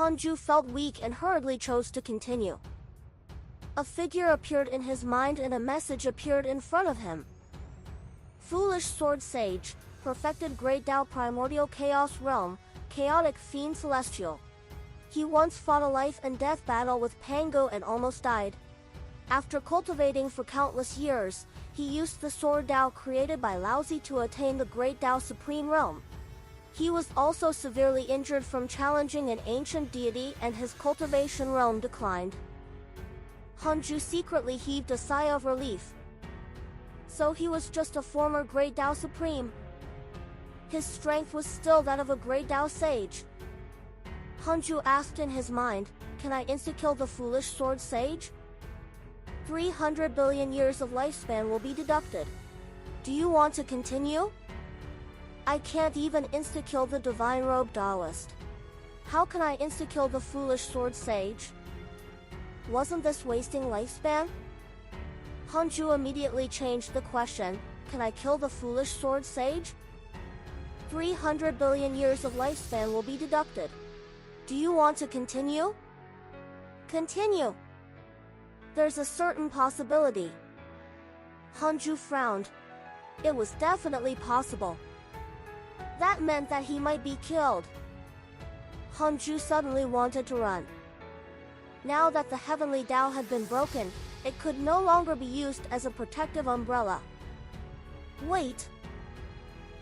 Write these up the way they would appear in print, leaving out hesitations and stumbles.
Hanju felt weak and hurriedly chose to continue. A figure appeared in his mind and a message appeared in front of him. Foolish sword sage, perfected great Tao primordial chaos realm, chaotic fiend celestial. He once fought a life and death battle with Pango and almost died. After cultivating for countless years, he used the sword Tao created by Laozi to attain the great Tao supreme realm. He was also severely injured from challenging an ancient deity and his cultivation realm declined. Hanju secretly heaved a sigh of relief. So he was just a former great Tao supreme. His strength was still that of a great Tao sage. Hanju asked in his mind, can I insta-kill the foolish sword sage? 300 billion years of lifespan will be deducted. Do you want to continue? I can't even insta-kill the divine robe Taoist. How can I insta-kill the foolish sword sage? Wasn't this wasting lifespan? Hanju immediately changed the question, can I kill the foolish sword sage? 300 billion years of lifespan will be deducted. Do you want to continue? Continue. There's a certain possibility. Hanju frowned. It was definitely possible. That meant that he might be killed. Hanju suddenly wanted to run. Now that the heavenly Tao had been broken, it could no longer be used as a protective umbrella. Wait.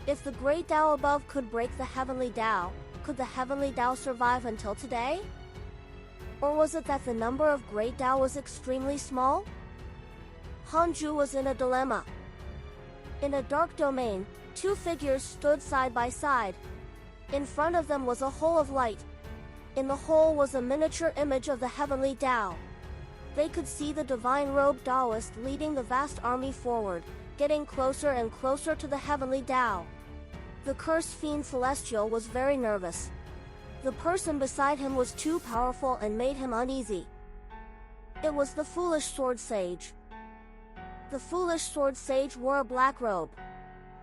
If the great Tao above could break the heavenly Tao, could the heavenly Tao survive until today? Or was it that the number of great Tao was extremely small? Hanju was in a dilemma. In a dark domain, two figures stood side by side. In front of them was a hole of light. In the hole was a miniature image of the heavenly Tao. They could see the divine robe Taoist leading the vast army forward, getting closer and closer to the heavenly Tao. The cursed fiend celestial was very nervous. The person beside him was too powerful and made him uneasy. It was the foolish sword sage. The foolish sword sage wore a black robe.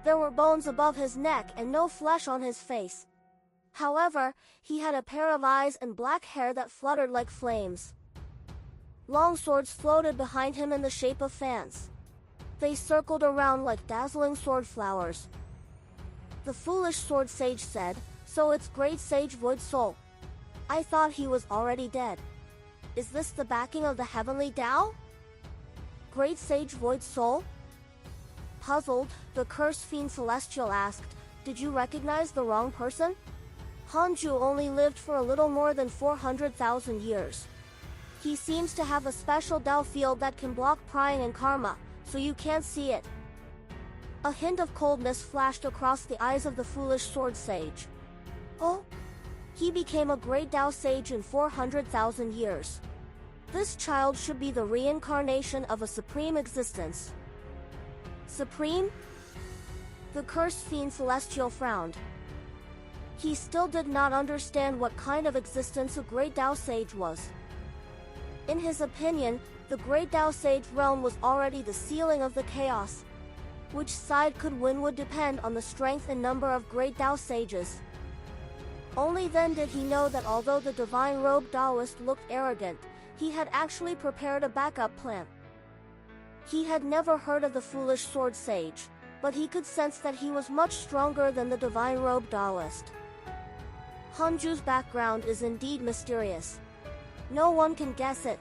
There were bones above his neck and no flesh on his face. However, he had a pair of eyes and black hair that fluttered like flames. Long swords floated behind him in the shape of fans. They circled around like dazzling sword flowers. The foolish sword sage said, so it's great sage Void Soul. I thought he was already dead. Is this the backing of the heavenly Tao? Great sage Void Soul? Puzzled, the cursed fiend celestial asked, did you recognize the wrong person? Hanju only lived for a little more than 400,000 years. He seems to have a special Tao field that can block prying and karma, so you can't see it. A hint of coldness flashed across the eyes of the foolish sword sage. Oh? He became a great Tao sage in 400,000 years. This child should be the reincarnation of a supreme existence. Supreme? The cursed fiend celestial frowned. He still did not understand what kind of existence a great Tao sage was. In his opinion, the great Tao sage realm was already the ceiling of the chaos. Which side could win would depend on the strength and number of great Tao sages. Only then did he know that although the divine robe Taoist looked arrogant, he had actually prepared a backup plan. He had never heard of the foolish sword sage, but he could sense that he was much stronger than the divine robe Taoist. Hanju's background is indeed mysterious. No one can guess it.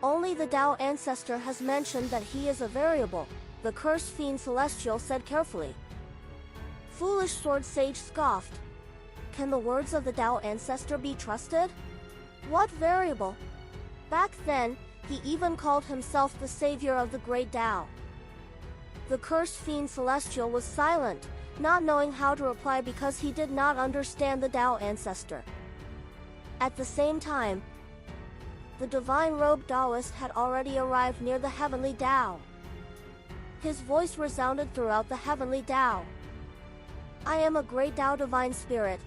Only the Tao ancestor has mentioned that he is a variable, the cursed fiend celestial said carefully. Foolish sword sage scoffed. Can the words of the Tao ancestor be trusted? What variable? Back then, he even called himself the savior of the great Tao. The cursed fiend celestial was silent, not knowing how to reply because he did not understand the Tao ancestor. At the same time, the divine robe Taoist had already arrived near the heavenly Tao. His voice resounded throughout the heavenly Tao. I am a great Tao divine spirit.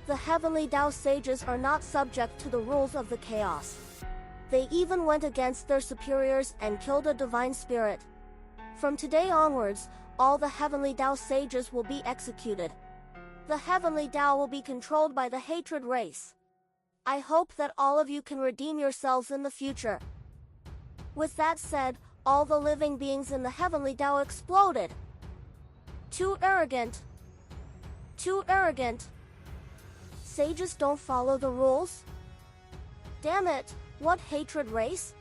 The heavenly Tao sages are not subject to the rules of the chaos. They even went against their superiors and killed a divine spirit. From today onwards, all the heavenly Tao sages will be executed. The heavenly Tao will be controlled by the hatred race. I hope that all of you can redeem yourselves in the future. With that said, all the living beings in the heavenly Tao exploded. Too arrogant. Too arrogant. Sages don't follow the rules? Damn it, what hatred race?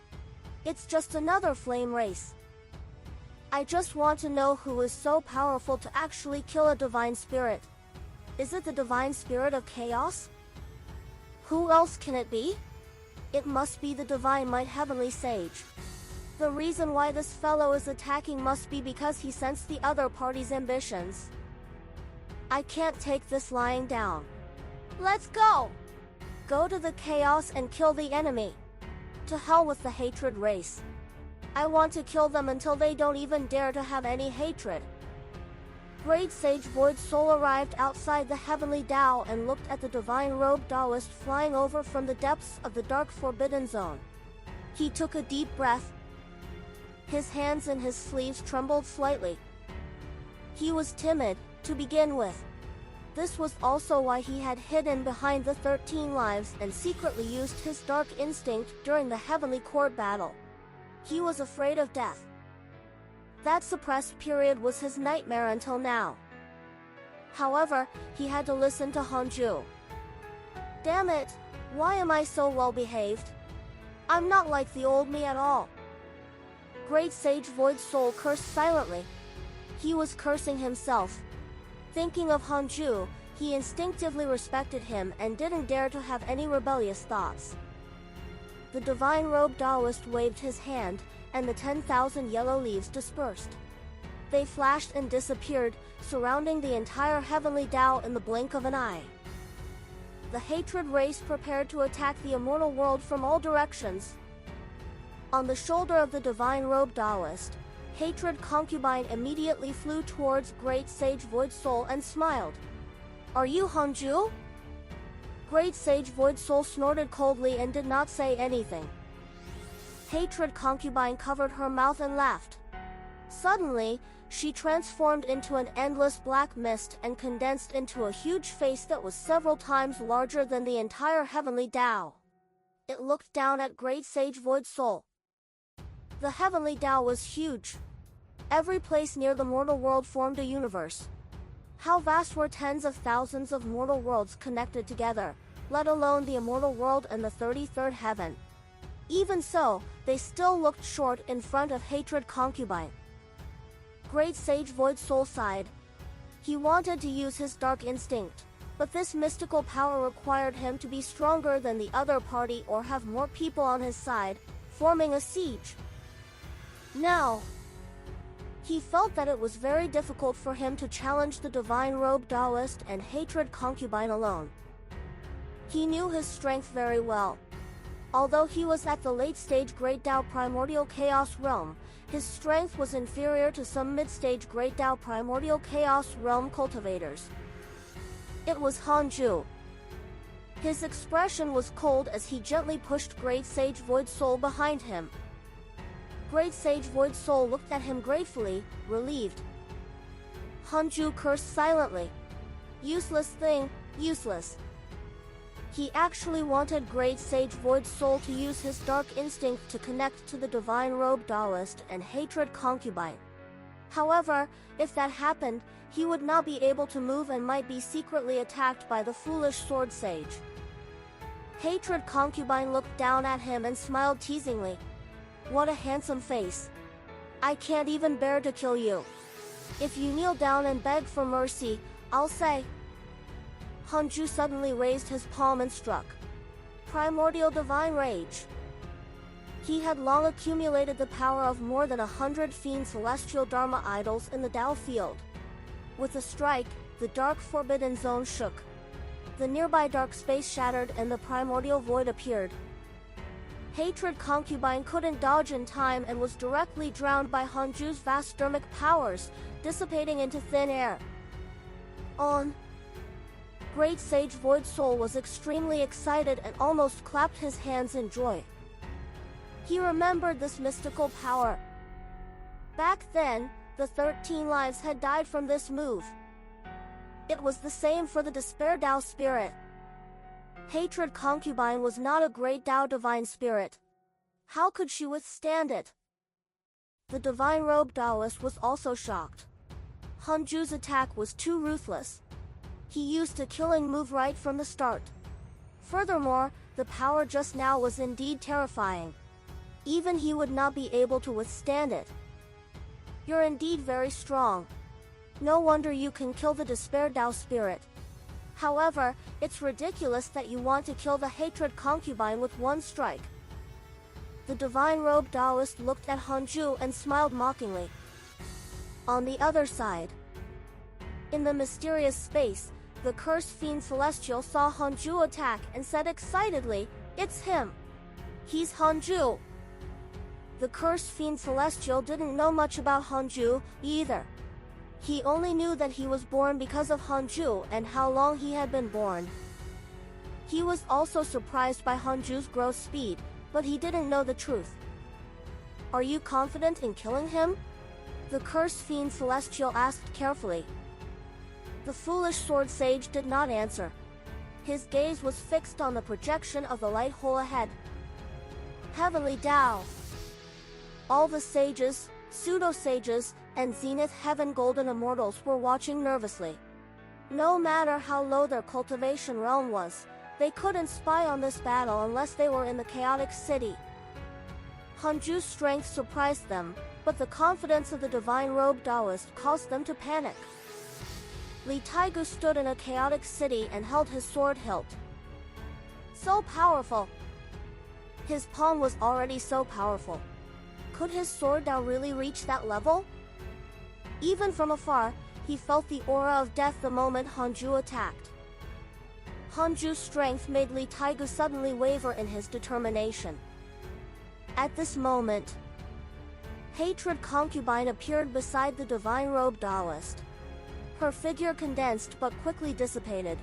It's just another flame race. I just want to know who is so powerful to actually kill a divine spirit. Is it the divine spirit of chaos? Who else can it be? It must be the divine might heavenly sage. The reason why this fellow is attacking must be because he sensed the other party's ambitions. I can't take this lying down. Let's go! Go to the chaos and kill the enemy. To hell with the hatred race. I want to kill them until they don't even dare to have any hatred. Great Sage Void Soul arrived outside the heavenly Tao and looked at the divine robed Taoist flying over from the depths of the dark forbidden zone. He took a deep breath. His hands and his sleeves trembled slightly. He was timid, to begin with. This was also why he had hidden behind the 13 lives and secretly used his dark instinct during the heavenly court battle. He was afraid of death. That suppressed period was his nightmare until now. However, he had to listen to Hanju. Damn it, why am I so well behaved? I'm not like the old me at all. Great Sage Void Soul cursed silently. He was cursing himself. Thinking of Hanju, he instinctively respected him and didn't dare to have any rebellious thoughts. The divine robed Taoist waved his hand, and the 10,000 yellow leaves dispersed. They flashed and disappeared, surrounding the entire heavenly Tao in the blink of an eye. The hatred race prepared to attack the immortal world from all directions. On the shoulder of the divine robed Taoist, Hatred Concubine immediately flew towards Great Sage Void Soul and smiled. Are you Hanju? Great Sage Void Soul snorted coldly and did not say anything. Hatred Concubine covered her mouth and laughed. Suddenly, she transformed into an endless black mist and condensed into a huge face that was several times larger than the entire heavenly Tao. It looked down at Great Sage Void Soul. The heavenly Tao was huge. Every place near the mortal world formed a universe. How vast were tens of thousands of mortal worlds connected together, let alone the immortal world and the 33rd heaven. Even so, they still looked short in front of Hatred Concubine. Great Sage Void Soul sighed. He wanted to use his dark instinct, but this mystical power required him to be stronger than the other party or have more people on his side, forming a siege. Now, he felt that it was very difficult for him to challenge the divine robed Taoist and Hatred Concubine alone. He knew his strength very well. Although he was at the late-stage Great Tao Primordial Chaos Realm, his strength was inferior to some mid-stage Great Tao Primordial Chaos Realm cultivators. It was Hanju. His expression was cold as he gently pushed Great Sage Void Soul behind him. Great Sage Void Soul looked at him gratefully, relieved. Hanju cursed silently. Useless thing, useless. He actually wanted Great Sage Void Soul to use his dark instinct to connect to the divine robed Taoist and Hatred Concubine. However, if that happened, he would not be able to move and might be secretly attacked by the foolish sword sage. Hatred Concubine looked down at him and smiled teasingly. What a handsome face. I can't even bear to kill you. If you kneel down and beg for mercy, I'll say. Hanju suddenly raised his palm and struck. Primordial Divine Rage. He had long accumulated the power of more than 100 fiend celestial Dharma idols in the Tao field. With a strike, the dark forbidden zone shook. The nearby dark space shattered and the primordial void appeared. Hatred Concubine couldn't dodge in time and was directly drowned by Hanju's vast dermic powers, dissipating into thin air. Great Sage Void Soul was extremely excited and almost clapped his hands in joy. He remembered this mystical power. Back then, the 13 lives had died from this move. It was the same for the Despair Tao spirit. Hatred concubine was not a great Tao divine spirit. How could she withstand it? The divine robed Taoist was also shocked. Hanju's attack was too ruthless. He used a killing move right from the start. Furthermore, the power just now was indeed terrifying. Even he would not be able to withstand it. You're indeed very strong. No wonder you can kill the despair Tao spirit. However, it's ridiculous that you want to kill the hatred concubine with one strike. The divine robed Taoist looked at Hanju and smiled mockingly. On the other side, in the mysterious space, the cursed fiend Celestial saw Hanju attack and said excitedly, "It's him! He's Hanju!" The cursed fiend Celestial didn't know much about Hanju either. He only knew that he was born because of Hanju and how long he had been born. He was also surprised by Hanju's growth speed, but he didn't know the truth. "Are you confident in killing him?" the cursed fiend Celestial asked carefully. The foolish sword sage did not answer. His gaze was fixed on the projection of the light hole ahead. Heavenly Tao. All the sages, pseudo-sages, and Zenith Heaven Golden Immortals were watching nervously. No matter how low their cultivation realm was, they couldn't spy on this battle unless they were in the chaotic city. Hanju's strength surprised them, but the confidence of the divine robed Taoist caused them to panic. Li Taigu stood in a chaotic city and held his sword hilt. So powerful! His palm was already so powerful. Could his sword now really reach that level? Even from afar, he felt the aura of death the moment Hanju attacked. Hanju's strength made Li Taigu suddenly waver in his determination. At this moment, hatred concubine appeared beside the divine robed Taoist. Her figure condensed but quickly dissipated.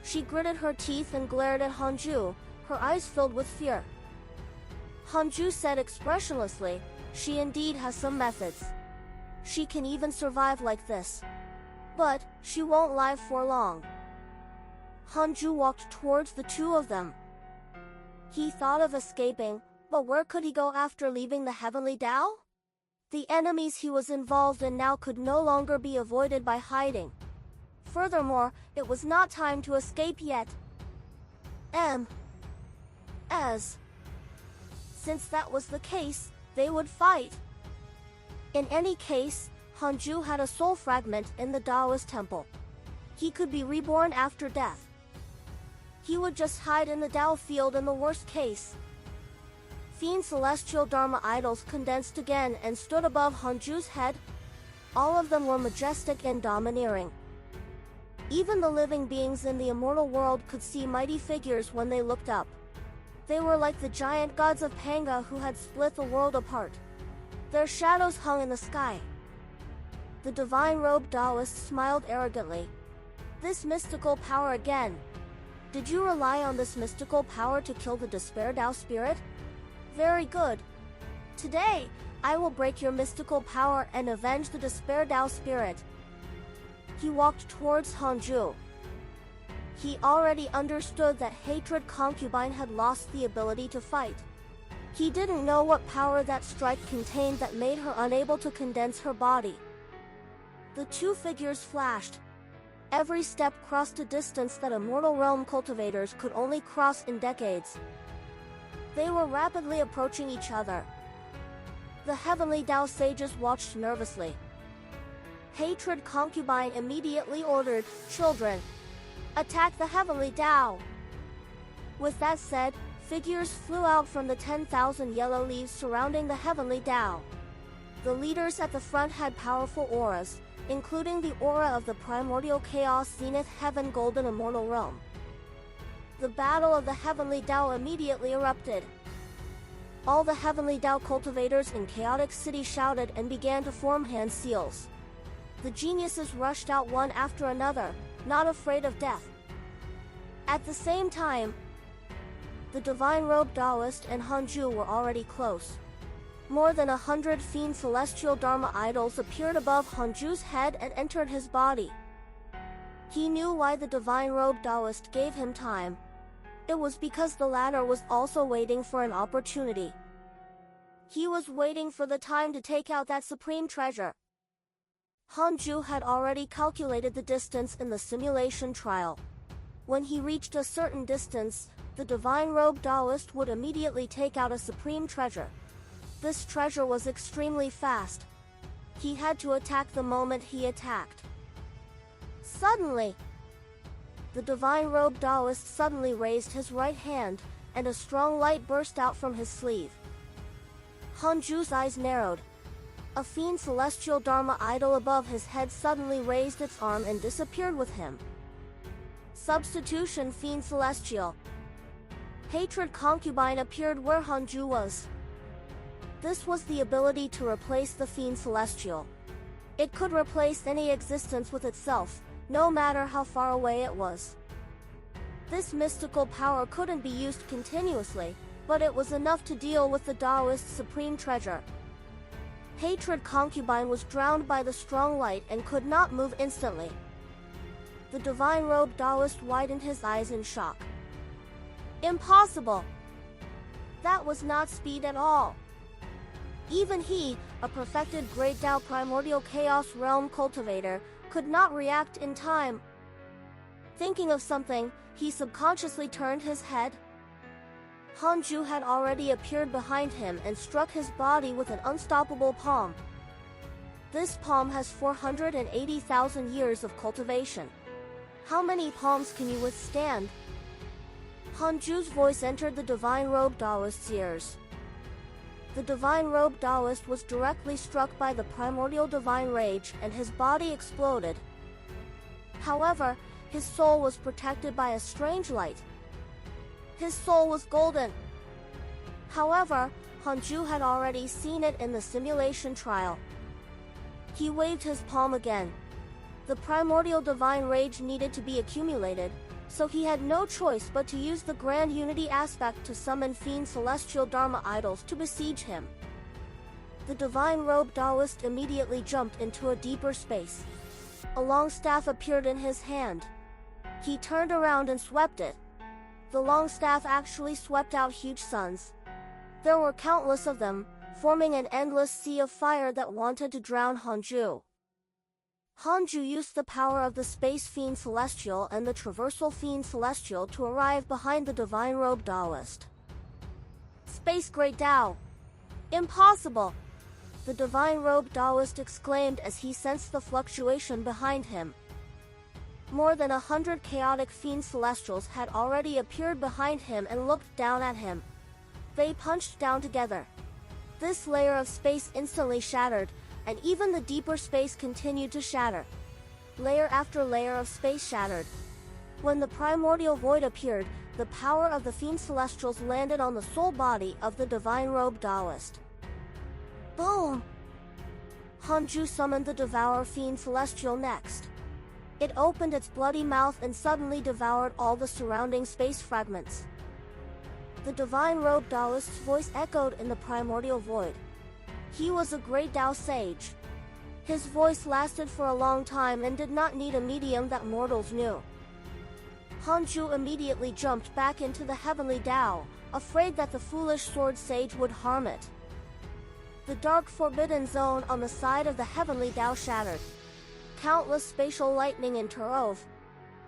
She gritted her teeth and glared at Hanju, her eyes filled with fear. Hanju said expressionlessly, "She indeed has some methods. She can even survive like this. But she won't live for long." Hanju walked towards the two of them. He thought of escaping, but where could he go after leaving the heavenly Tao? The enemies he was involved in now could no longer be avoided by hiding. Furthermore, it was not time to escape yet. Since that was the case, they would fight. In any case, Hanju had a soul fragment in the Taoist temple. He could be reborn after death. He would just hide in the Tao field in the worst case. Fiend celestial Dharma idols condensed again and stood above Hanju's head. All of them were majestic and domineering. Even the living beings in the immortal world could see mighty figures when they looked up. They were like the giant gods of Panga who had split the world apart. Their shadows hung in the sky. The divine robed Taoist smiled arrogantly. "This mystical power again. Did you rely on this mystical power to kill the despair Tao spirit? Very good. Today, I will break your mystical power and avenge the despair Tao spirit." He walked towards Hanju. He already understood that hatred concubine had lost the ability to fight. He didn't know what power that strike contained that made her unable to condense her body. The two figures flashed. Every step crossed a distance that immortal realm cultivators could only cross in decades. They were rapidly approaching each other. The heavenly Tao sages watched nervously. Hatred concubine immediately ordered, "Children, attack the heavenly Tao." With that said, figures flew out from the 10,000 yellow leaves surrounding the heavenly Tao. The leaders at the front had powerful auras, including the aura of the primordial chaos Zenith Heaven Golden Immortal Realm. The battle of the heavenly Tao immediately erupted. All the heavenly Tao cultivators in Chaotic City shouted and began to form hand seals. The geniuses rushed out one after another, not afraid of death. At the same time, the divine robed Taoist and Hanju were already close. More than 100 fiend celestial Dharma idols appeared above Hanju's head and entered his body. He knew why the divine robed Taoist gave him time. It was because the latter was also waiting for an opportunity. He was waiting for the time to take out that supreme treasure. Hanju had already calculated the distance in the simulation trial. When he reached a certain distance, the divine robed Taoist would immediately take out a supreme treasure. This treasure was extremely fast. He had to attack the moment he attacked. Suddenly, the divine robed Taoist suddenly raised his right hand, and a strong light burst out from his sleeve. Hanju's eyes narrowed. A fiend celestial Dharma idol above his head suddenly raised its arm and disappeared with him. Substitution fiend celestial. Hatred concubine appeared where Hanju was. This was the ability to replace the fiend celestial. It could replace any existence with itself, no matter how far away it was. This mystical power couldn't be used continuously, but it was enough to deal with the Taoist supreme treasure. Hatred concubine was drowned by the strong light and could not move instantly. The divine robed Taoist widened his eyes in shock. Impossible! That was not speed at all. Even he, a perfected great Tao primordial chaos realm cultivator, could not react in time. Thinking of something, he subconsciously turned his head. Hanju had already appeared behind him and struck his body with an unstoppable palm. This palm has 480,000 years of cultivation. How many palms can you withstand? Hanju's voice entered the divine robed Taoist's ears. The divine robed Taoist was directly struck by the primordial divine rage and his body exploded. However, his soul was protected by a strange light. His soul was golden. However, Hanju had already seen it in the simulation trial. He waved his palm again. The primordial divine rage needed to be accumulated, so he had no choice but to use the grand unity aspect to summon fiend celestial Dharma idols to besiege him. The divine robed Taoist immediately jumped into a deeper space. A long staff appeared in his hand. He turned around and swept it. The long staff actually swept out huge suns. There were countless of them, forming an endless sea of fire that wanted to drown Hanju. Hanju used the power of the Space Fiend Celestial and the Traversal Fiend Celestial to arrive behind the Divine Robed Taoist. Space Great Tao! Impossible! The Divine Robed Taoist exclaimed as he sensed the fluctuation behind him. More than 100 chaotic fiend celestials had already appeared behind him and looked down at him. They punched down together. This layer of space instantly shattered, and even the deeper space continued to shatter. Layer after layer of space shattered. When the primordial void appeared, the power of the fiend celestials landed on the soul body of the divine robed Taoist. Boom! Hanju summoned the Devour Fiend Celestial next. It opened its bloody mouth and suddenly devoured all the surrounding space fragments. The divine robed Taoist's voice echoed in the primordial void. He was a great Tao sage. His voice lasted for a long time and did not need a medium that mortals knew. Hanju immediately jumped back into the heavenly Tao, afraid that the foolish sword sage would harm it. The dark forbidden zone on the side of the heavenly Tao shattered. Countless spatial lightning interwove.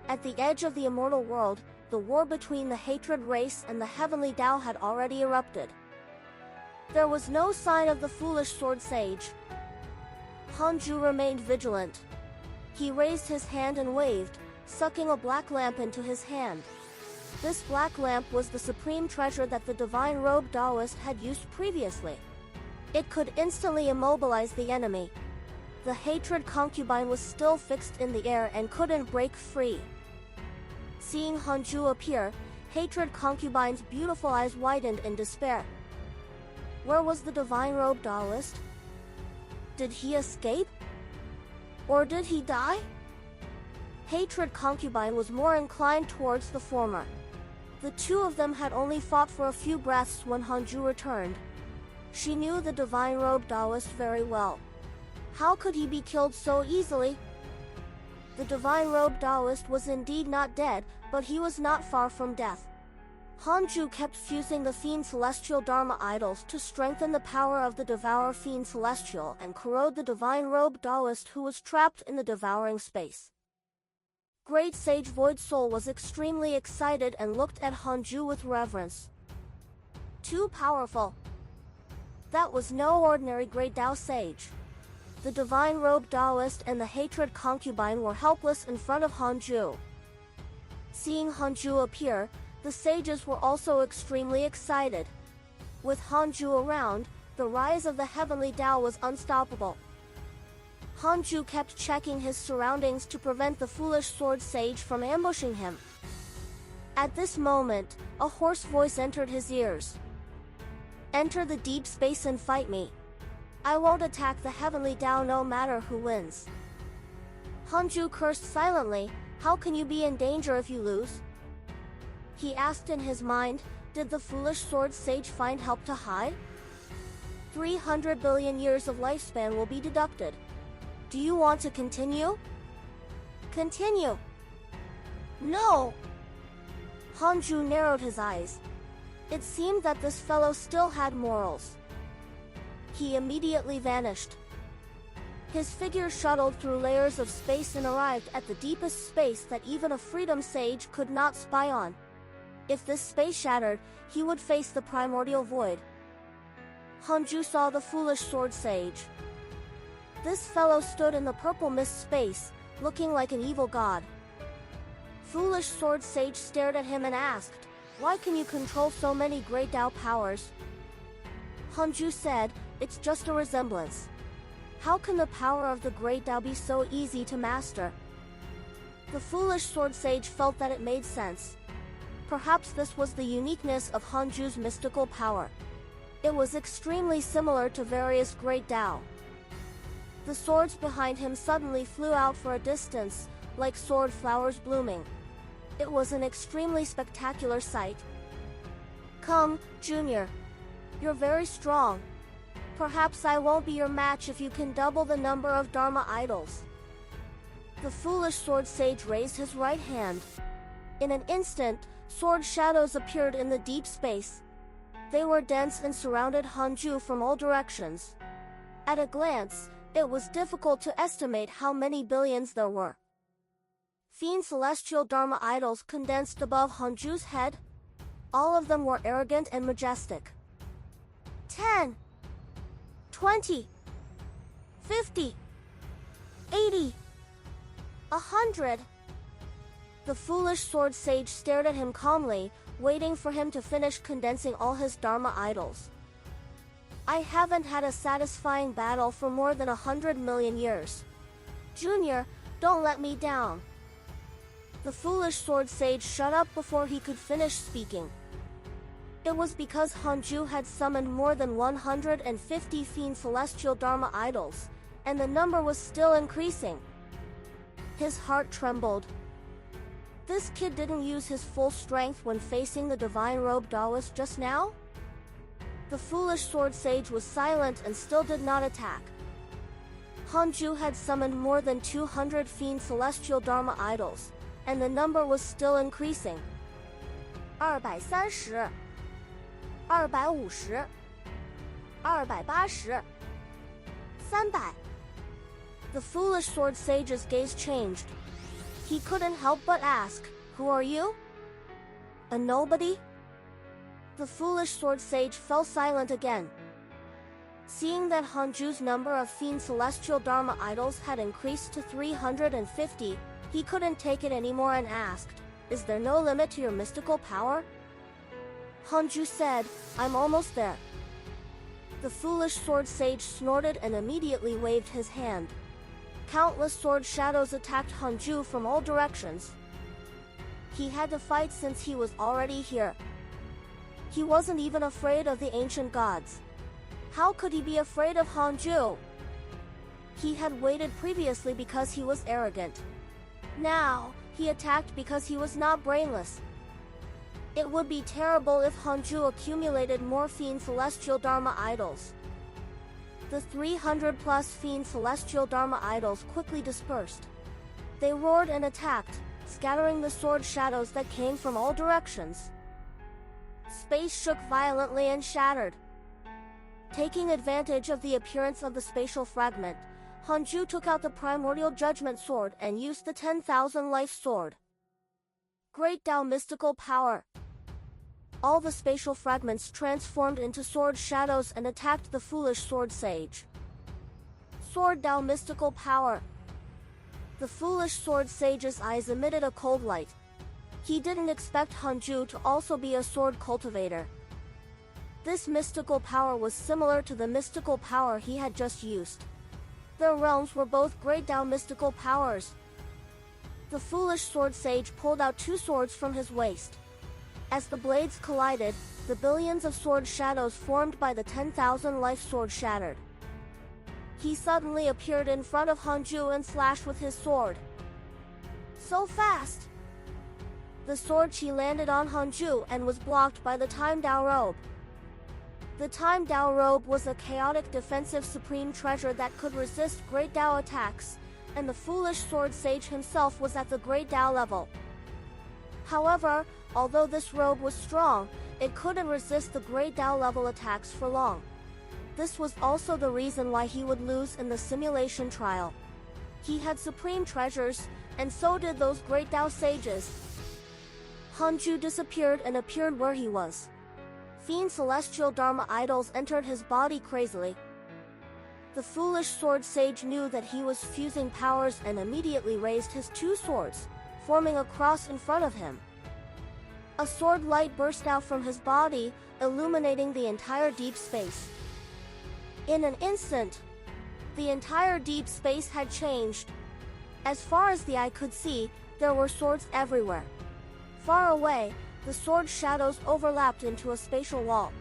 At the edge of the immortal world, the war between the hatred race and the heavenly Tao had already erupted. There was no sign of the foolish sword sage. Hanju remained vigilant. He raised his hand and waved, sucking a black lamp into his hand. This black lamp was the supreme treasure that the divine robed Taoist had used previously. It could instantly immobilize the enemy. The hatred concubine was still fixed in the air and couldn't break free. Seeing Hanju appear, hatred concubine's beautiful eyes widened in despair. Where was the divine robed Taoist? Did he escape? Or did he die? Hatred concubine was more inclined towards the former. The two of them had only fought for a few breaths when Hanju returned. She knew the divine robed Taoist very well. How could he be killed so easily? The divine robed Taoist was indeed not dead, but he was not far from death. Hanju kept fusing the Fiend Celestial Dharma idols to strengthen the power of the Devourer Fiend Celestial and corrode the Divine Robe Taoist who was trapped in the devouring space. Great Sage Void Soul was extremely excited and looked at Hanju with reverence. Too powerful. That was no ordinary Great Tao Sage. The Divine Robe Taoist and the Hatred Concubine were helpless in front of Hanju. Seeing Hanju appear, the sages were also extremely excited. With Hanju around, the rise of the heavenly Tao was unstoppable. Hanju kept checking his surroundings to prevent the foolish sword sage from ambushing him. At this moment, a hoarse voice entered his ears. Enter the deep space and fight me. I won't attack the heavenly Tao no matter who wins. Hanju cursed silently. How can you be in danger if you lose? He asked in his mind, did the foolish sword sage find help to hide? 300 billion years of lifespan will be deducted. Do you want to continue? Continue. No! Hanju narrowed his eyes. It seemed that this fellow still had morals. He immediately vanished. His figure shuttled through layers of space and arrived at the deepest space that even a freedom sage could not spy on. If this space shattered, he would face the primordial void. Hanju saw the foolish sword sage. This fellow stood in the purple mist space, looking like an evil god. Foolish sword sage stared at him and asked, why can you control so many great Tao powers? Hanju said, it's just a resemblance. How can the power of the great Tao be so easy to master? The foolish sword sage felt that it made sense. Perhaps this was the uniqueness of Hanju's mystical power. It was extremely similar to various great Tao. The swords behind him suddenly flew out for a distance, like sword flowers blooming. It was an extremely spectacular sight. Come, Junior. You're very strong. Perhaps I won't be your match if you can double the number of Dharma idols. The foolish sword sage raised his right hand. In an instant, sword shadows appeared in the deep space. They were dense and surrounded Hanju from all directions. At a glance, it was difficult to estimate how many billions there were. Fiend Celestial Dharma idols condensed above Hanju's head. All of them were arrogant and majestic. 10, 20, 50, 80, 100. The foolish sword sage stared at him calmly, waiting for him to finish condensing all his Dharma idols. I haven't had a satisfying battle for more than 100 million years. Junior, don't let me down. The foolish sword sage shut up before he could finish speaking. It was because Hanju had summoned more than 150 Fiend Celestial Dharma idols, and the number was still increasing. His heart trembled. This kid didn't use his full strength when facing the Divine Robe Taoist just now? The foolish sword sage was silent and still did not attack. Hanju had summoned more than 200 Fiend Celestial Dharma idols, and the number was still increasing. 230, 250, 280, 300. The foolish sword sage's gaze changed. He couldn't help but ask, who are you? A nobody? The foolish sword sage fell silent again. Seeing that Hanju's number of Fiend Celestial Dharma idols had increased to 350, he couldn't take it anymore and asked, is there no limit to your mystical power? Hanju said, I'm almost there. The foolish sword sage snorted and immediately waved his hand. Countless sword shadows attacked Hanju from all directions. He had to fight since he was already here. He wasn't even afraid of the ancient gods. How could he be afraid of Hanju? He had waited previously because he was arrogant. Now, he attacked because he was not brainless. It would be terrible if Hanju accumulated more Fiend Celestial Dharma idols. The 300+ Fiend Celestial Dharma idols quickly dispersed. They roared and attacked, scattering the sword shadows that came from all directions. Space shook violently and shattered. Taking advantage of the appearance of the spatial fragment, Hanju took out the primordial judgment sword and used the 10,000 life sword. Great Tao mystical power. All the spatial fragments transformed into sword shadows and attacked the foolish sword sage. Sword Tao mystical power. The foolish sword sage's eyes emitted a cold light. He didn't expect Hanju to also be a sword cultivator. This mystical power was similar to the mystical power he had just used. Their realms were both great Tao mystical powers. The foolish sword sage pulled out 2 swords from his waist. As the blades collided, the billions of sword shadows formed by the 10,000 life sword shattered. He suddenly appeared in front of Hanju and slashed with his sword. So fast! The sword chi landed on Hanju and was blocked by the Time Tao robe. The Time Tao robe was a chaotic defensive supreme treasure that could resist Great Tao attacks, and the foolish sword sage himself was at the Great Tao level. However, although this robe was strong, it couldn't resist the Great Tao level attacks for long. This was also the reason why he would lose in the simulation trial. He had supreme treasures, and so did those Great Tao sages. Hanju disappeared and appeared where he was. Fiend celestial Dharma idols entered his body crazily. The foolish sword sage knew that he was fusing powers and immediately raised his 2 swords, forming a cross in front of him. A sword light burst out from his body, illuminating the entire deep space. In an instant, the entire deep space had changed. As far as the eye could see, there were swords everywhere. Far away, the sword shadows overlapped into a spatial wall.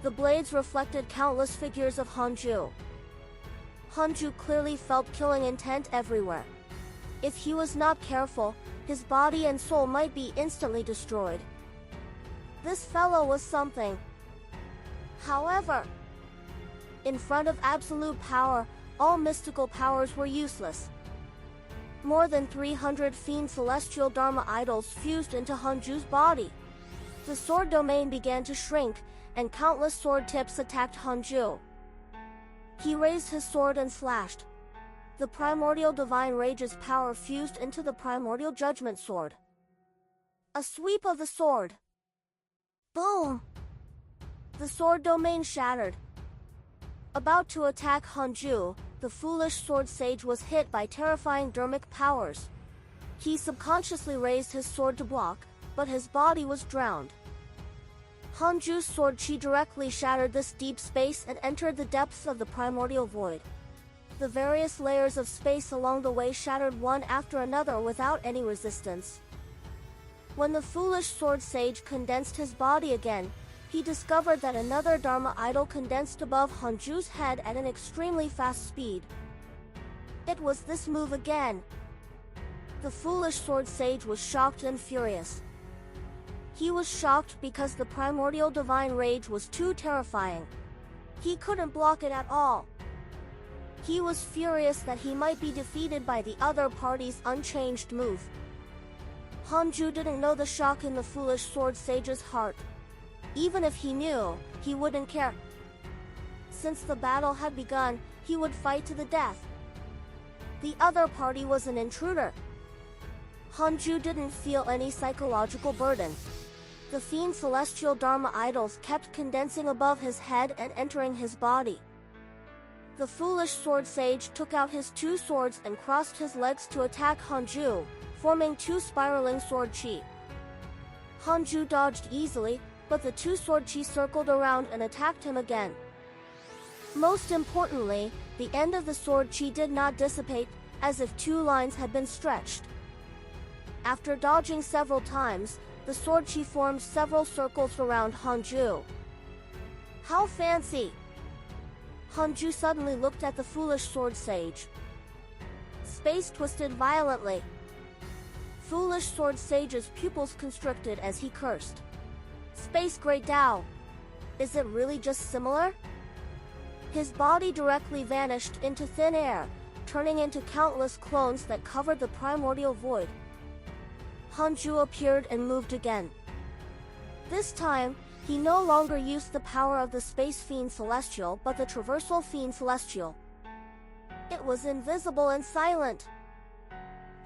The blades reflected countless figures of Hanju. Hanju clearly felt killing intent everywhere. If he was not careful, his body and soul might be instantly destroyed. This fellow was something. However, in front of absolute power, all mystical powers were useless. More than 300 fiend celestial Dharma idols fused into Hanju's body. The sword domain began to shrink, and countless sword tips attacked Hanju. He raised his sword and slashed. The primordial divine rage's power fused into the primordial judgment sword. A sweep of the sword. Boom! The sword domain shattered. About to attack Hanju, the foolish sword sage was hit by terrifying dharmic powers. He subconsciously raised his sword to block, but his body was drowned. Hanju's sword chi directly shattered this deep space and entered the depths of the primordial void. The various layers of space along the way shattered one after another without any resistance. When the foolish sword sage condensed his body again, he discovered that another Dharma idol condensed above Hanju's head at an extremely fast speed. It was this move again. The foolish sword sage was shocked and furious. He was shocked because the primordial divine rage was too terrifying. He couldn't block it at all. He was furious that he might be defeated by the other party's unchanged move. Hanju didn't know the shock in the foolish sword sage's heart. Even if he knew, he wouldn't care. Since the battle had begun, he would fight to the death. The other party was an intruder. Hanju didn't feel any psychological burden. The fiend celestial Dharma idols kept condensing above his head and entering his body. The foolish sword sage took out his 2 swords and crossed his legs to attack Hanju, forming 2 spiraling sword chi. Hanju dodged easily, but the 2 sword chi circled around and attacked him again. Most importantly, the end of the sword chi did not dissipate, as if 2 lines had been stretched. After dodging several times, the sword chi formed several circles around Hanju. How fancy! Hanju suddenly looked at the foolish sword sage. Space twisted violently. Foolish sword sage's pupils constricted as he cursed. Space Great Tao. Is it really just similar? His body directly vanished into thin air, turning into countless clones that covered the primordial void. Hanju appeared and moved again. This time, He no longer used the power of the Space Fiend Celestial but the Traversal Fiend Celestial. It was invisible and silent.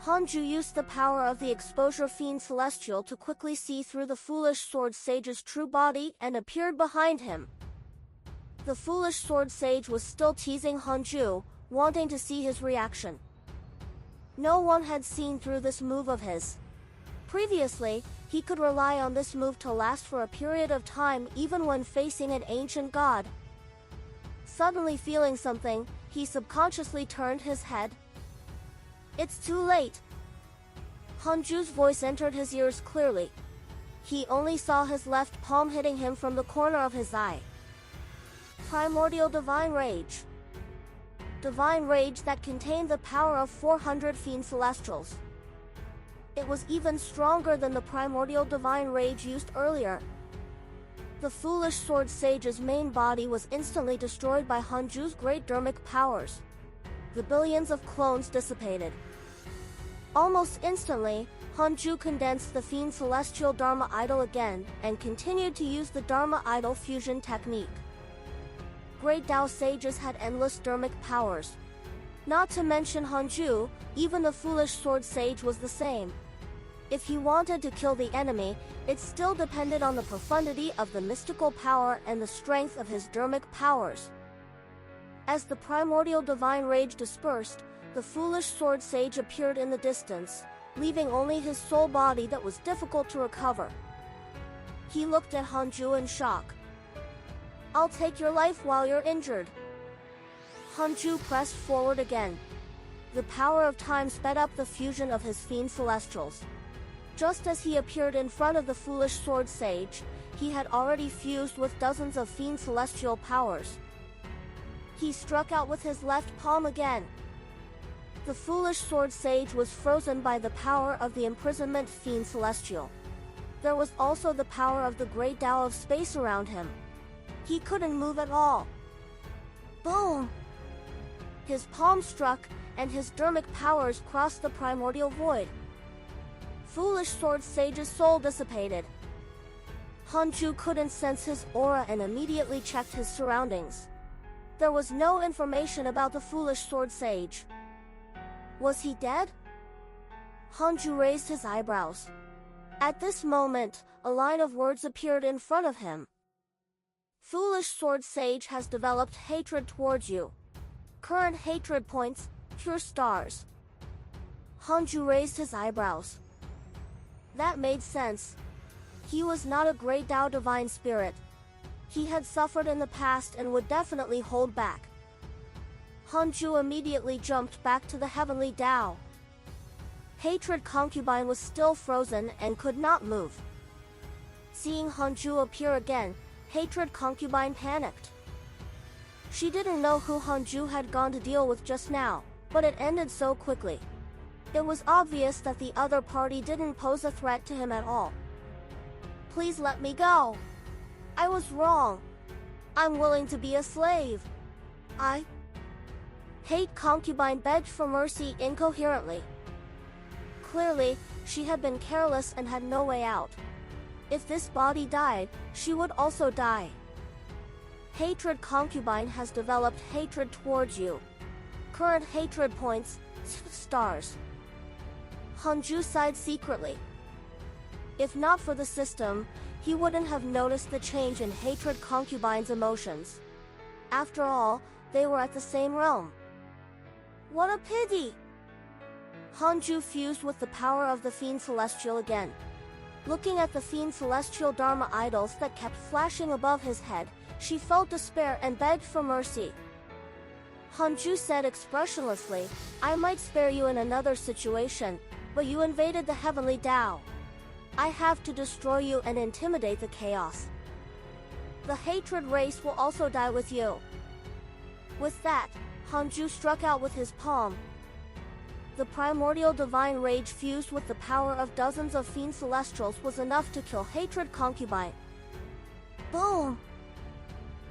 Hanju used the power of the Exposure Fiend Celestial to quickly see through the Foolish Sword Sage's true body and appeared behind him. The Foolish Sword Sage was still teasing Hanju, wanting to see his reaction. No one had seen through this move of his. Previously, he could rely on this move to last for a period of time even when facing an ancient god. Suddenly feeling something, he subconsciously turned his head. It's too late. Hanju's voice entered his ears clearly. He only saw his left palm hitting him from the corner of his eye. Primordial Divine Rage. Divine Rage that contained the power of 400 Fiend Celestials. It was even stronger than the Primordial Divine Rage used earlier. The Foolish Sword Sage's main body was instantly destroyed by Hanju's great dermic powers. The billions of clones dissipated. Almost instantly, Hanju condensed the Fiend Celestial Dharma Idol again and continued to use the Dharma Idol fusion technique. Great Tao Sages had endless dermic powers. Not to mention Hanju, even the Foolish Sword Sage was the same. If he wanted to kill the enemy, it still depended on the profundity of the mystical power and the strength of his dermic powers. As the Primordial Divine Rage dispersed, the Foolish Sword Sage appeared in the distance, leaving only his soul body that was difficult to recover. He looked at Hanju in shock. I'll take your life while you're injured. Hanju pressed forward again. The power of time sped up the fusion of his Fiend Celestials. Just as he appeared in front of the Foolish Sword Sage, he had already fused with dozens of Fiend Celestial powers. He struck out with his left palm again. The Foolish Sword Sage was frozen by the power of the Imprisonment Fiend Celestial. There was also the power of the Great Tao of Space around him. He couldn't move at all. Boom! His palm struck, and his dermic powers crossed the primordial void. Foolish Sword Sage's soul dissipated. Hanju couldn't sense his aura and immediately checked his surroundings. There was no information about the Foolish Sword Sage. Was he dead? Hanju raised his eyebrows. At this moment, a line of words appeared in front of him. Foolish Sword Sage has developed hatred towards you. Current hatred points, pure stars. Hanju raised his eyebrows. That made sense. He was not a great Tao divine spirit. He had suffered in the past and would definitely hold back. Hanju immediately jumped back to the heavenly Tao. Hatred Concubine was still frozen and could not move. Seeing Hanju appear again, Hatred Concubine panicked. She didn't know who Hanju had gone to deal with just now, but it ended so quickly. It was obvious that the other party didn't pose a threat to him at all. Please let me go. I was wrong. I'm willing to be a slave. Hate Concubine begged for mercy incoherently. Clearly, she had been careless and had no way out. If this body died, she would also die. Hatred Concubine has developed hatred towards you. Current hatred points, stars. Hanju sighed secretly. If not for the system, he wouldn't have noticed the change in Hatred Concubine's emotions. After all, they were at the same realm. What a pity! Hanju fused with the power of the Fiend Celestial again. Looking at the Fiend Celestial Dharma idols that kept flashing above his head, she felt despair and begged for mercy. Hanju said expressionlessly, I might spare you in another situation, but you invaded the heavenly Tao. I have to destroy you and intimidate the chaos. The hatred race will also die with you. With that, Hanju struck out with his palm. The primordial divine rage fused with the power of dozens of Fiend Celestials was enough to kill Hatred Concubine. Boom!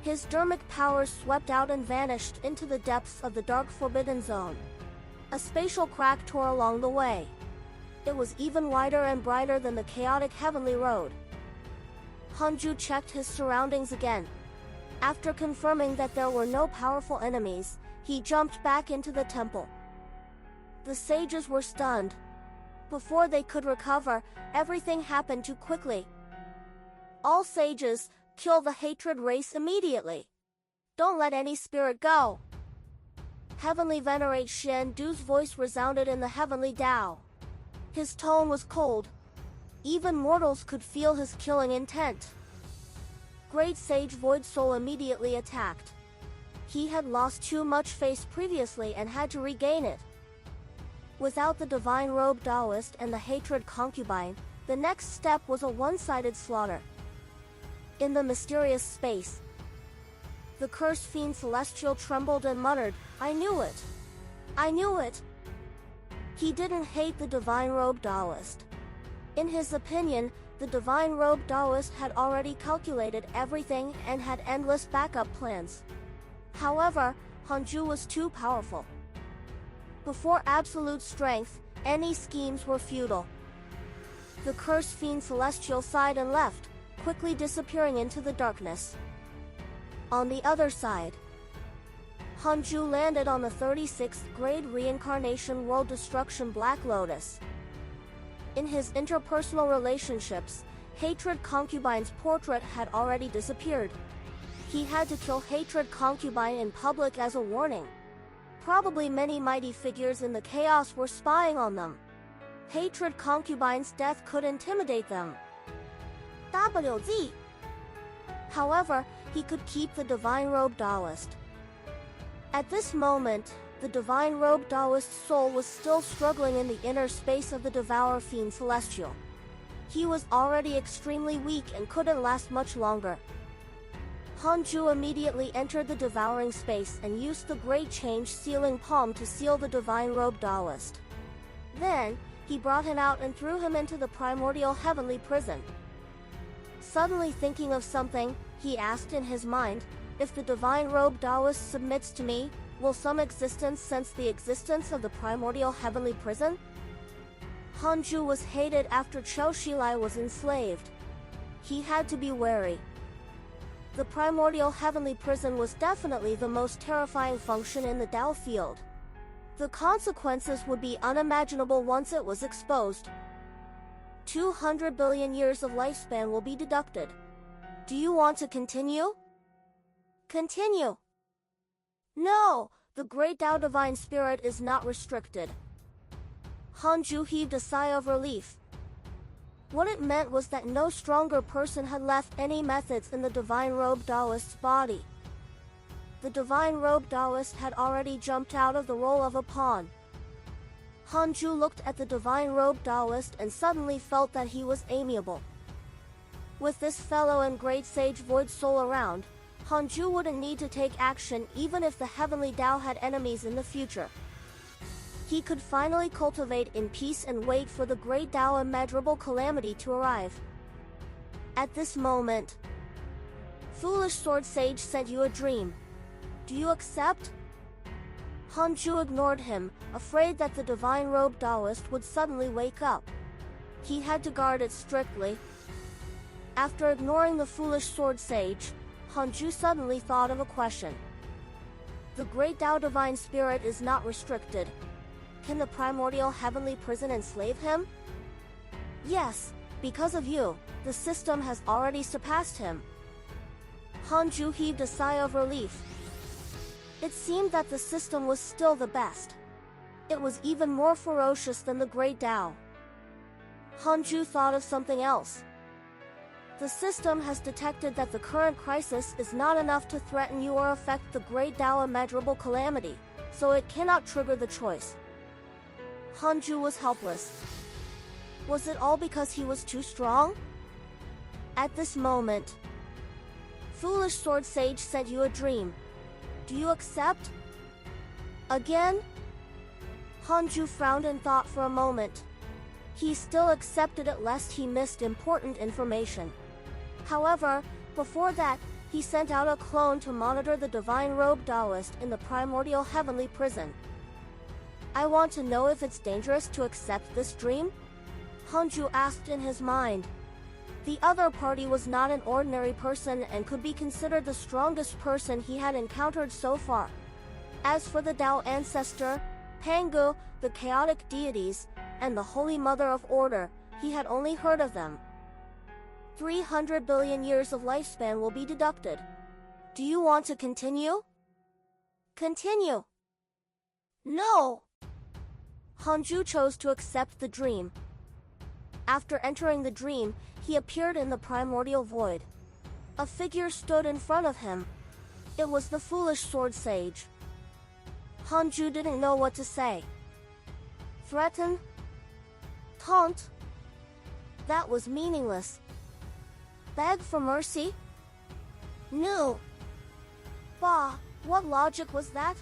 His dermic powers swept out and vanished into the depths of the dark forbidden zone. A spatial crack tore along the way. It was even wider and brighter than the chaotic heavenly road. Hanju checked his surroundings again. After confirming that there were no powerful enemies, he jumped back into the temple. The sages were stunned. Before they could recover, everything happened too quickly. All sages, kill the hatred race immediately. Don't let any spirit go. Heavenly Venerate Shen Du's voice resounded in the heavenly Tao. His tone was cold. Even mortals could feel his killing intent. Great Sage Void Soul immediately attacked. He had lost too much face previously and had to regain it. Without the Divine Robe Taoist and the Hatred Concubine, the next step was a one-sided slaughter. In the mysterious space, the cursed fiend Celestial trembled and muttered, "I knew it! I knew it!" He didn't hate the Divine Robe Taoist. In his opinion, the Divine Robe Taoist had already calculated everything and had endless backup plans. However, Hanju was too powerful. Before absolute strength, any schemes were futile. The cursed fiend Celestial sighed and left, quickly disappearing into the darkness. On the other side, Hanju landed on the 36th grade reincarnation world destruction Black Lotus. In his interpersonal relationships, Hatred Concubine's portrait had already disappeared. He had to kill Hatred Concubine in public as a warning. Probably many mighty figures in the chaos were spying on them. Hatred Concubine's death could intimidate them. WZ. However, he could keep the Divine Robe Taoist. At this moment, the Divine Robe Taoist soul was still struggling in the inner space of the Devourer Fiend Celestial. He was already extremely weak and couldn't last much longer. Hanju immediately entered the devouring space and used the Great Change Sealing Palm to seal the Divine Robe Taoist. Then, he brought him out and threw him into the primordial heavenly prison. Suddenly thinking of something, he asked in his mind, "If the Divine Robe Taoist submits to me, will some existence sense the existence of the primordial heavenly prison?" Hanju was hated after Chou was enslaved. He had to be wary. The primordial heavenly prison was definitely the most terrifying function in the Tao field. The consequences would be unimaginable once it was exposed. 200 billion years of lifespan will be deducted. Do you want to continue? Continue. No, the Great Tao Divine Spirit is not restricted. Hanju heaved a sigh of relief. What it meant was that no stronger person had left any methods in the Divine Robe Taoist's body. The Divine Robe Taoist had already jumped out of the role of a pawn. Hanju looked at the Divine Robe Taoist and suddenly felt that he was amiable. With this fellow and Great Sage Void Soul around, Hanju wouldn't need to take action even if the Heavenly Tao had enemies in the future. He could finally cultivate in peace and wait for the Great Tao immeasurable calamity to arrive. At this moment, Foolish Sword Sage sent you a dream. Do you accept? Hanju ignored him, afraid that the Divine Robe Taoist would suddenly wake up. He had to guard it strictly. After ignoring the Foolish Sword Sage, Hanju suddenly thought of a question. The Great Tao Divine Spirit is not restricted. Can the primordial heavenly prison enslave him? Yes, because of you, the system has already surpassed him. Hanju heaved a sigh of relief. It seemed that the system was still the best. It was even more ferocious than the Great Tao. Hanju thought of something else. The system has detected that the current crisis is not enough to threaten you or affect the Great Tao immeasurable calamity, so it cannot trigger the choice. Hanju was helpless. Was it all because he was too strong? At this moment, Foolish Sword Sage sent you a dream. Do you accept? Again? Hanju frowned and thought for a moment. He still accepted it lest he missed important information. However, before that, he sent out a clone to monitor the Divine Robe Taoist in the primordial heavenly prison. I want to know if it's dangerous to accept this dream? Hanju asked in his mind. The other party was not an ordinary person and could be considered the strongest person he had encountered so far. As for the Tao ancestor, Pangu, the chaotic deities, and the Holy Mother of Order, he had only heard of them. 300 billion years of lifespan will be deducted. Do you want to continue? Continue. No! Hanju chose to accept the dream. After entering the dream, he appeared in the primordial void. A figure stood in front of him. It was the foolish sword sage. Hanju didn't know what to say. Threaten? Taunt? That was meaningless. Beg for mercy? No. Bah, what logic was that?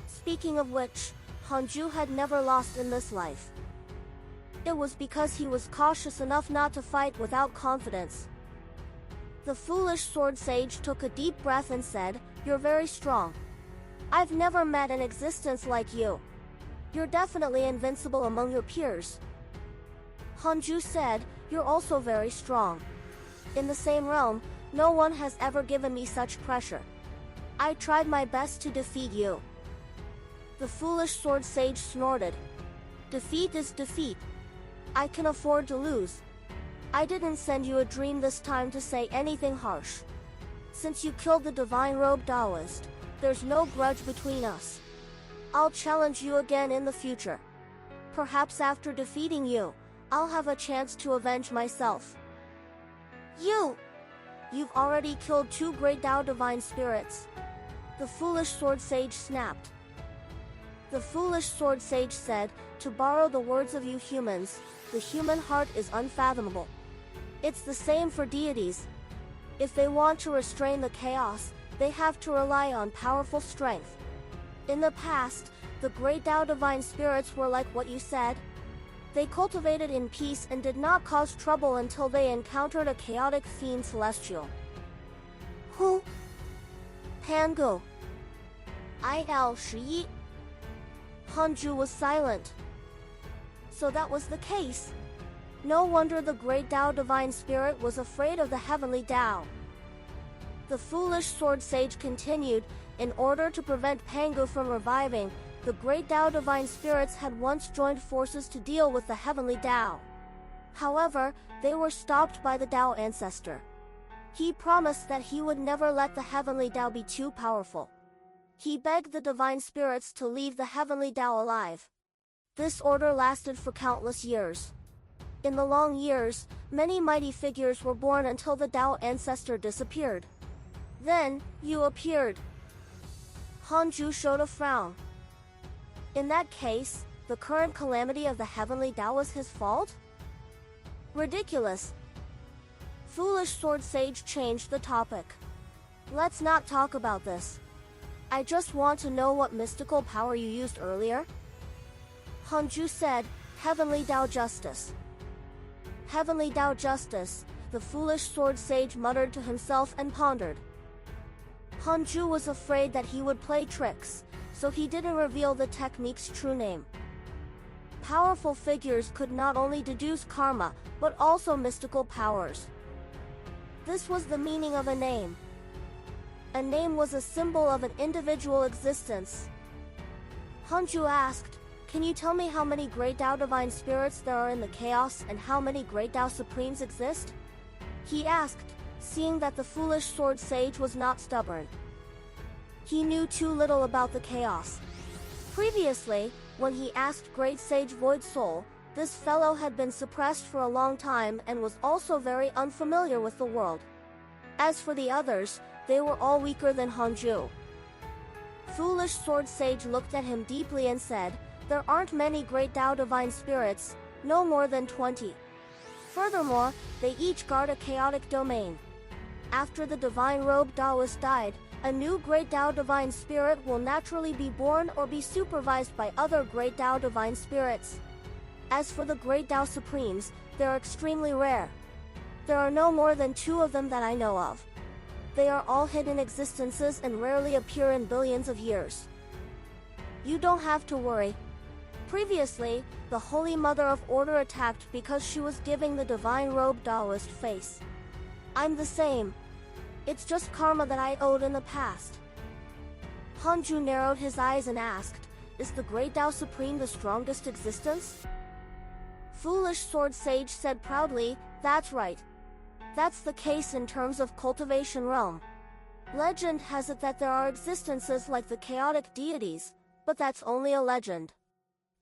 Speaking of which, Hanju had never lost in this life. It was because he was cautious enough not to fight without confidence. The foolish sword sage took a deep breath and said, "You're very strong. I've never met an existence like you. You're definitely invincible among your peers." Hanju said, "You're also very strong. In the same realm, no one has ever given me such pressure. I tried my best to defeat you." The foolish sword sage snorted. "Defeat is defeat. I can afford to lose. I didn't send you a dream this time to say anything harsh. Since you killed the divine robe Taoist, there's no grudge between us. I'll challenge you again in the future. Perhaps after defeating you, I'll have a chance to avenge myself." You've already killed 2 great Tao divine spirits. The foolish sword sage snapped. The foolish sword sage said, "To borrow the words of you humans, the human heart is unfathomable. It's the same for deities. If they want to restrain the chaos, they have to rely on powerful strength. In the past, the great Tao divine spirits were like what you said. They cultivated in peace and did not cause trouble until they encountered a chaotic fiend celestial." Who? Pangu. Il-11. Hanju was silent. So that was the case. No wonder the great Tao divine spirit was afraid of the heavenly Tao. The foolish sword sage continued, "In order to prevent Pangu from reviving, the great Tao divine spirits had once joined forces to deal with the heavenly Tao. However, they were stopped by the Tao ancestor. He promised that he would never let the heavenly Tao be too powerful. He begged the divine spirits to leave the heavenly Tao alive. This order lasted for countless years. In the long years, many mighty figures were born until the Tao ancestor disappeared. Then, you appeared." Hanju showed a frown. "In that case, the current calamity of the heavenly Tao was his fault? Ridiculous." Foolish sword sage changed the topic. "Let's not talk about this. I just want to know what mystical power you used earlier." Hanju said, "Heavenly Tao Justice." "Heavenly Tao Justice," the foolish sword sage muttered to himself and pondered. Hanju was afraid that he would play tricks, so he didn't reveal the technique's true name. Powerful figures could not only deduce karma, but also mystical powers. This was the meaning of a name. A name was a symbol of an individual existence. Hanju asked, "Can you tell me how many great Tao divine spirits there are in the chaos and how many great Tao supremes exist?" He asked, seeing that the foolish sword sage was not stubborn. He knew too little about the chaos. Previously, when he asked Great Sage Void Soul, this fellow had been suppressed for a long time and was also very unfamiliar with the world. As for the others, they were all weaker than Hanju. Foolish sword sage looked at him deeply and said, "There aren't many great Tao divine spirits, no more than 20. Furthermore, they each guard a chaotic domain. After the divine robe Taoist died, a new great Tao divine spirit will naturally be born or be supervised by other great Tao divine spirits. As for the great Tao supremes, they're extremely rare. There are no more than 2 of them that I know of. They are all hidden existences and rarely appear in billions of years. You don't have to worry. Previously, the Holy Mother of Order attacked because she was giving the divine robe Taoist face. I'm the same. It's just karma that I owed in the past. Hanju narrowed his eyes and asked, is the Great Tao Supreme the strongest existence? Foolish Sword Sage said proudly, that's right. That's the case in terms of cultivation realm. Legend has it that there are existences like the chaotic deities, but that's only a legend.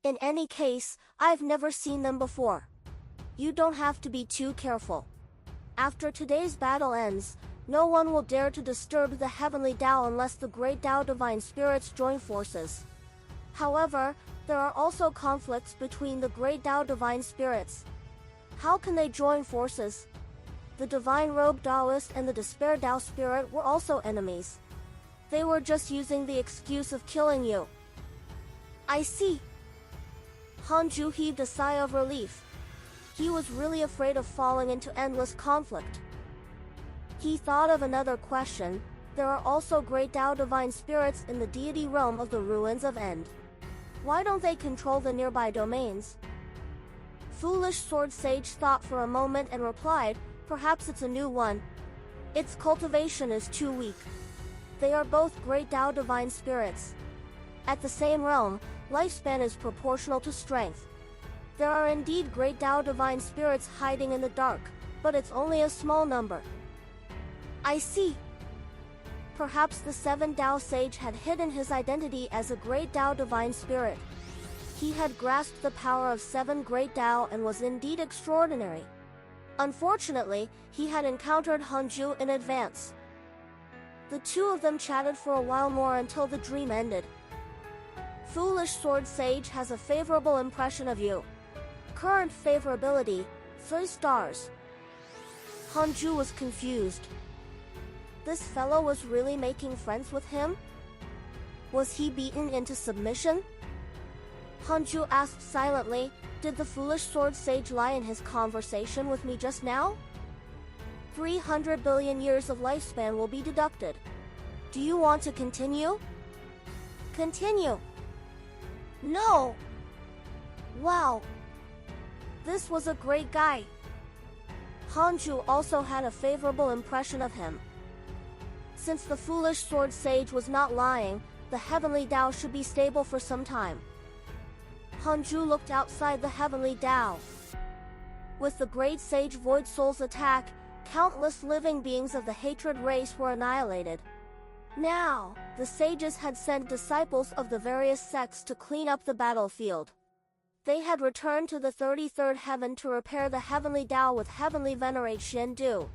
In any case, I've never seen them before. You don't have to be too careful. After today's battle ends, no one will dare to disturb the heavenly Tao unless the Great Tao Divine Spirits join forces. However, there are also conflicts between the Great Tao Divine Spirits. How can they join forces? The Divine Robe Taoist and the Despair Tao Spirit were also enemies. They were just using the excuse of killing you. I see. Hanju heaved a sigh of relief. He was really afraid of falling into endless conflict. He thought of another question. There are also Great Tao Divine Spirits in the deity realm of the Ruins of End. Why don't they control the nearby domains? Foolish Sword Sage thought for a moment and replied, perhaps it's a new one. Its cultivation is too weak. They are both Great Tao Divine Spirits. At the same realm, lifespan is proportional to strength. There are indeed Great Tao Divine Spirits hiding in the dark, but it's only a small number. I see. Perhaps the 7 Tao Sage had hidden his identity as a Great Tao Divine Spirit. He had grasped the power of 7 Great Tao and was indeed extraordinary. Unfortunately, he had encountered Hanju in advance. The two of them chatted for a while more until the dream ended. Foolish Sword Sage has a favorable impression of you. Current favorability, 3 stars. Hanju was confused. This fellow was really making friends with him? Was he beaten into submission? Hanju asked silently, did the Foolish Sword Sage lie in his conversation with me just now? 300 billion years of lifespan will be deducted. Do you want to continue? Continue. No! Wow! This was a great guy. Hanju also had a favorable impression of him. Since the Foolish Sword Sage was not lying, the Heavenly Tao should be stable for some time. Hanju looked outside the Heavenly Tao. With the Great Sage Void Soul's attack, countless living beings of the Hatred race were annihilated. Now, the sages had sent disciples of the various sects to clean up the battlefield. They had returned to the 33rd heaven to repair the Heavenly Tao with heavenly venerate Shendu.